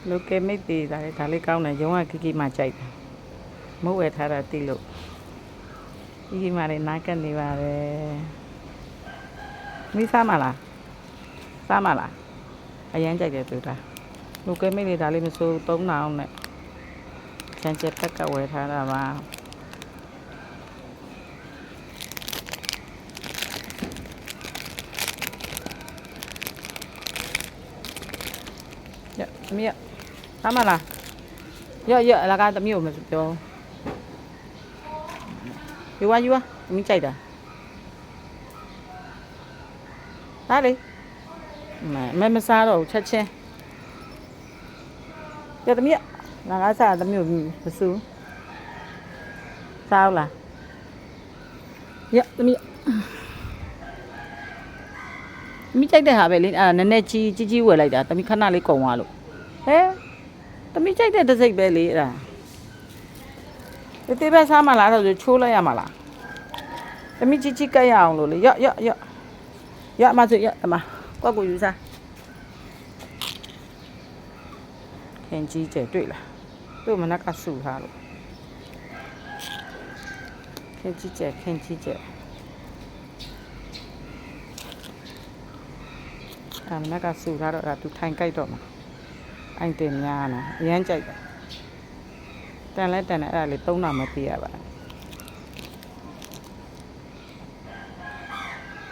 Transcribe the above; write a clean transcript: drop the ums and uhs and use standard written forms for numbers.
လိုကဲမိတ်သေးတာလေဒါလေးကောင်းတယ်ရုံးကခိခိမှကြိုက်တယ်မဟုတ်ဝယ်ထားတာတိလို့ခိခိမှလည်းနားကပ်နေပါတယ်မိစားမလားစားမလားအရန်ကြိုက်တယ်သူတာလိုကဲမိတ်လေးဒါလေးမစိုး3000နဲ့ချမ်းချက်ပက်ကဝယ်ထားတာပါရသမီးရစားမလားရအလကားသမီးကိုမပြောယူဝသမီးကြိုက်တာဒါလေမစားတော့ချက်ချင်းရသမီးအလကားစားသမီးကိုမစူးစားလားရသမီးမိကြိုက်တဲ့ဟာပဲလေအဲ့နည်းနည်းကြီးဝယ်လိုက်တာတမီခဏလေးကုန်သွားလို့ဟဲတမီကြိုက်တဲ့တစ်စိတ်ပဲလေအဲ့ဒါတေးပဲစားမလားဆိုချိုးလိုက်ရမှာလားတမီကြီးကက်ရအောင်လို့လေရမဆိုရအမကွက်ကိုယူစားခင်ကြီးကျတွေ့လားသူ့မနက်ကဆူထားလို့ခင်ကြီးကျမနက်ကဆူထားတော့ဒါသူထိုင်ကြိုက်တော့မှာအိုင်တင်များနော်အရန်ကြိုက်တယ်တန်တယ်အဲ့ဒါလေ3နာမပြရပါ